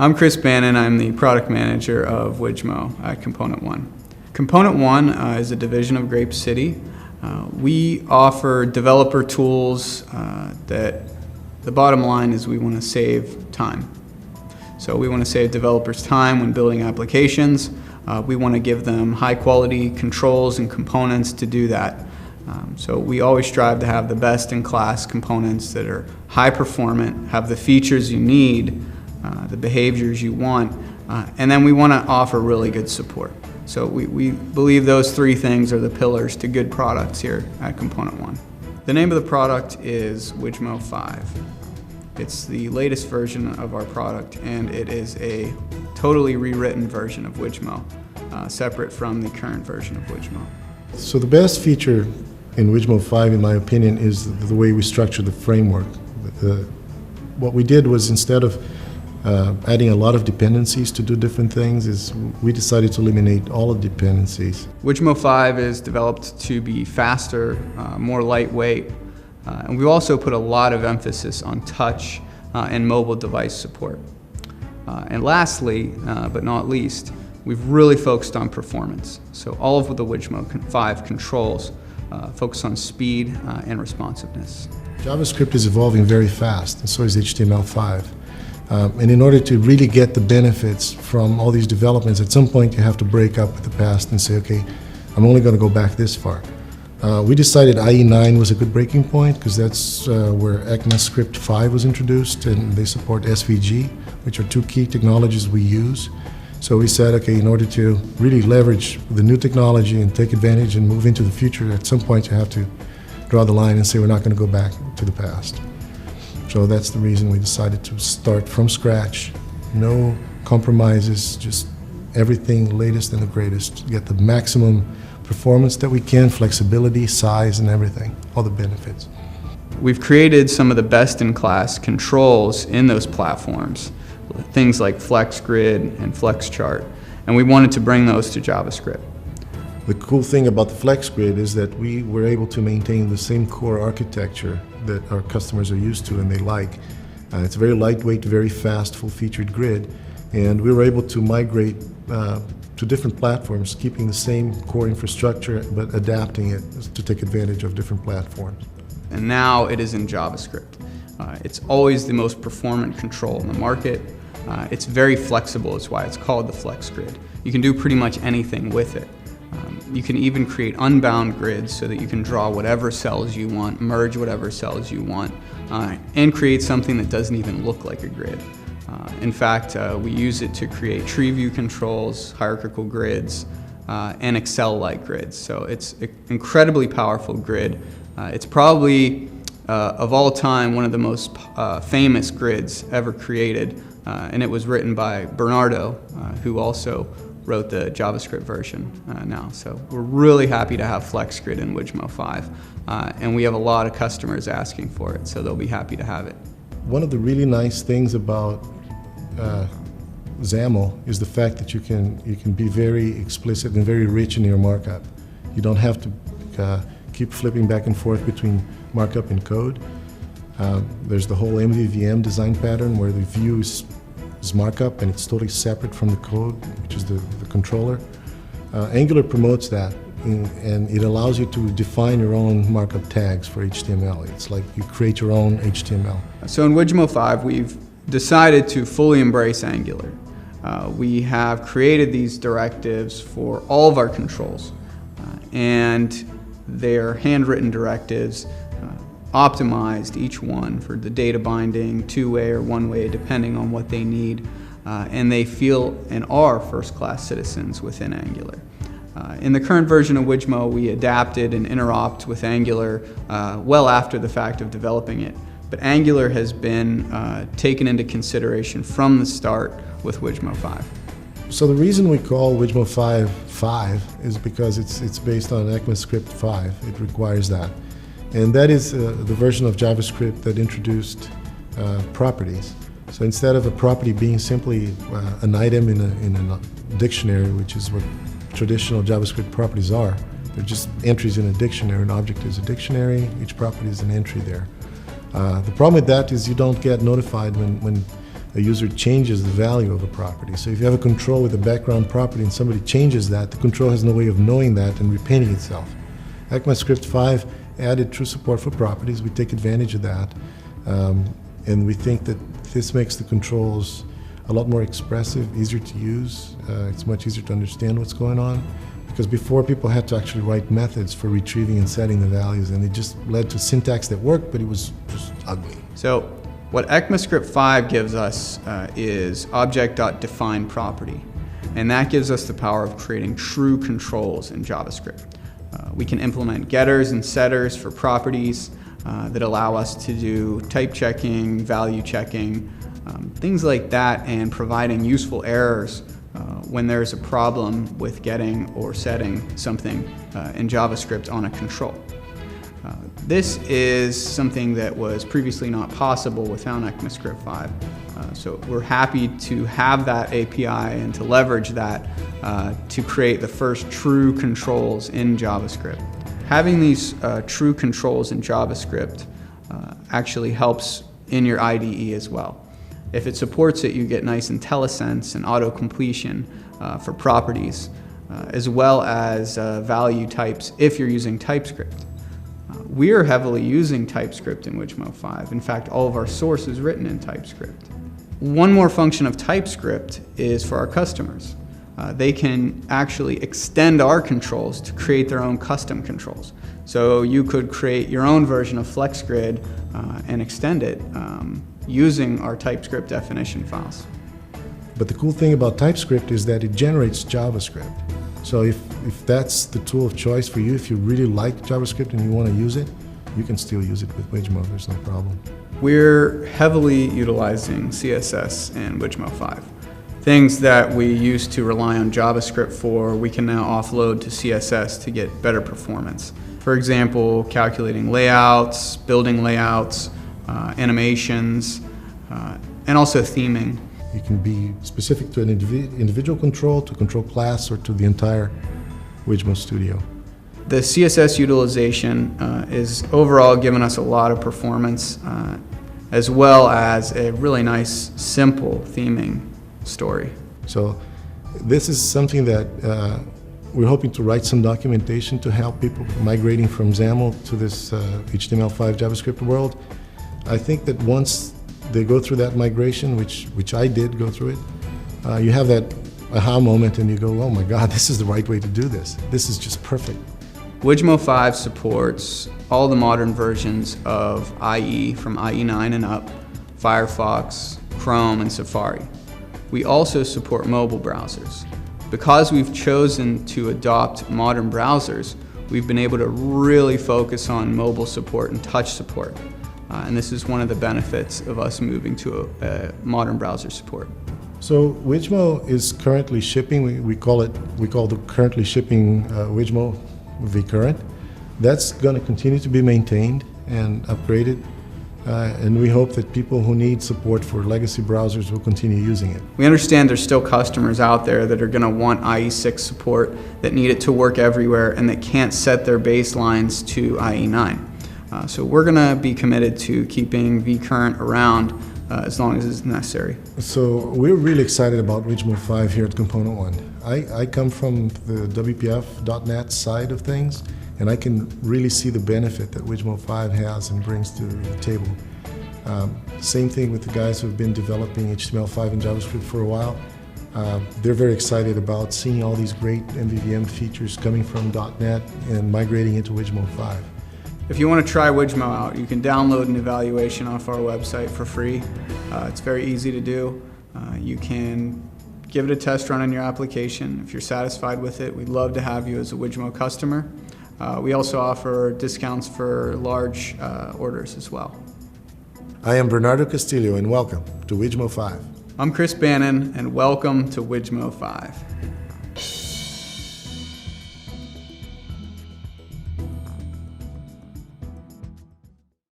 I'm Chris Bannon. I'm the product manager of Wijmo at Component One. Component One is a division of Grape City. We offer developer tools that the bottom line is we want to save time. So we want to save developers time when building applications. We want to give them high quality controls and components to do that. So we always strive to have the best in class components that are high performant, have the features you need, the behaviors you want, and then we want to offer really good support. So we believe those three things are the pillars to good products here at Component One. The name of the product is Wijmo 5. It's the latest version of our product, and it is a totally rewritten version of Wijmo, separate from the current version of Wijmo. So the best feature in Wijmo 5, in my opinion, is the way we structure the framework. What we did was, instead of adding a lot of dependencies to do different things, is we decided to eliminate all of the dependencies. Wijmo 5 is developed to be faster, more lightweight, and we also put a lot of emphasis on touch and mobile device support. And lastly, but not least, we've really focused on performance. So all of the Wijmo 5 controls focus on speed and responsiveness. JavaScript is evolving very fast, and so is HTML5. And in order to really get the benefits from all these developments, at some point you have to break up with the past and say, okay, I'm only going to go back this far. We decided IE9 was a good breaking point, because that's where ECMAScript 5 was introduced, and they support SVG, which are two key technologies we use. So we said, okay, in order to really leverage the new technology and take advantage and move into the future, at some point you have to draw the line and say we're not going to go back to the past. So that's the reason we decided to start from scratch, no compromises, just everything latest and the greatest, get the maximum performance that we can, flexibility, size, and everything, all the benefits. We've created some of the best-in-class controls in those platforms, things like FlexGrid and FlexChart, and we wanted to bring those to JavaScript. The cool thing about the FlexGrid is that we were able to maintain the same core architecture that our customers are used to and they like. It's a very lightweight, very fast, full-featured grid, and we were able to migrate to different platforms, keeping the same core infrastructure but adapting it to take advantage of different platforms. And now it is in JavaScript. It's always the most performant control in the market. It's very flexible, that's why it's called the FlexGrid. You can do pretty much anything with it. You can even create unbound grids so that you can draw whatever cells you want, merge whatever cells you want, and create something that doesn't even look like a grid. In fact, we use it to create tree view controls, hierarchical grids, and Excel-like grids. So it's an incredibly powerful grid. It's probably, of all time, one of the most famous grids ever created, and it was written by Bernardo, who also wrote the JavaScript version now. So we're really happy to have FlexGrid in Wijmo 5, and we have a lot of customers asking for it, so they'll be happy to have it. One of the really nice things about XAML is the fact that you can be very explicit and very rich in your markup. You don't have to keep flipping back and forth between markup and code. There's the whole MVVM design pattern where the view is markup and it's totally separate from the code, which is the controller. Angular promotes that, and it allows you to define your own markup tags for HTML. It's like you create your own HTML. So in Wijmo 5, we've decided to fully embrace Angular. We have created these directives for all of our controls, and they're handwritten directives, optimized each one for the data binding, two-way or one-way, depending on what they need, and they feel and are first-class citizens within Angular. In the current version of Wijmo, we adapted and interoped with Angular well after the fact of developing it, but Angular has been taken into consideration from the start with Wijmo 5. So the reason we call Wijmo 5 5 is because it's based on ECMAScript 5. It requires that. And that is the version of JavaScript that introduced properties. So instead of a property being simply an item in a dictionary, which is what traditional JavaScript properties are, they're just entries in a dictionary. An object is a dictionary, each property is an entry there. The problem with that is you don't get notified when a user changes the value of a property. So if you have a control with a background property and somebody changes that, the control has no way of knowing that and repainting itself. ECMAScript 5 added true support for properties. We take advantage of that, and we think that this makes the controls a lot more expressive, easier to use. It's much easier to understand what's going on, because before people had to actually write methods for retrieving and setting the values, and it just led to syntax that worked, but it was just ugly. So what ECMAScript 5 gives us is object.defineProperty, and that gives us the power of creating true controls in JavaScript. We can implement getters and setters for properties that allow us to do type checking, value checking, things like that, and providing useful errors when there's a problem with getting or setting something in JavaScript on a control. This is something that was previously not possible without ECMAScript 5. So we're happy to have that API and to leverage that to create the first true controls in JavaScript. Having these true controls in JavaScript actually helps in your IDE as well. If it supports it, you get nice IntelliSense and auto-completion for properties, as well as value types if you're using TypeScript. We are heavily using TypeScript in Wijmo 5. In fact, all of our source is written in TypeScript. One more function of TypeScript is for our customers. They can actually extend our controls to create their own custom controls. So you could create your own version of FlexGrid and extend it using our TypeScript definition files. But the cool thing about TypeScript is that it generates JavaScript. So if that's the tool of choice for you, if you really like JavaScript and you want to use it, you can still use it with Wijmo. There's no problem. We're heavily utilizing CSS in Wijmo 5. Things that we used to rely on JavaScript for, we can now offload to CSS to get better performance. For example, calculating layouts, building layouts, animations, and also theming. You can be specific to an individual control, to control class, or to the entire Wijmo Studio. The CSS utilization is overall giving us a lot of performance, as well as a really nice, simple theming story. So this is something that we're hoping to write some documentation to help people migrating from XAML to this HTML5 JavaScript world. I think that once they go through that migration, which I did go through it, you have that aha moment and you go, oh my God, this is the right way to do this. This is just perfect. Wijmo 5 supports all the modern versions of IE from IE9 and up, Firefox, Chrome, and Safari. We also support mobile browsers. Because we've chosen to adopt modern browsers, we've been able to really focus on mobile support and touch support. And this is one of the benefits of us moving to a modern browser support. So Wijmo is currently shipping. We call the currently shipping Wijmo vCurrent. That's going to continue to be maintained and upgraded. And we hope that people who need support for legacy browsers will continue using it. We understand there's still customers out there that are going to want IE6 support, that need it to work everywhere, and that can't set their baselines to IE9. So we're going to be committed to keeping vCurrent around as long as it's necessary. So we're really excited about Wijmo 5 here at Component 1. I come from the WPF.NET side of things, and I can really see the benefit that Wijmo 5 has and brings to the table. Same thing with the guys who have been developing HTML5 and JavaScript for a while. They're very excited about seeing all these great MVVM features coming from .NET and migrating into Wijmo 5. If you want to try Wijmo out, you can download an evaluation off our website for free. It's very easy to do. You can give it a test run on your application. If you're satisfied with it, we'd love to have you as a Wijmo customer. We also offer discounts for large orders as well. I am Bernardo Castillo, and welcome to Wijmo 5. I'm Chris Bannon, and welcome to Wijmo 5.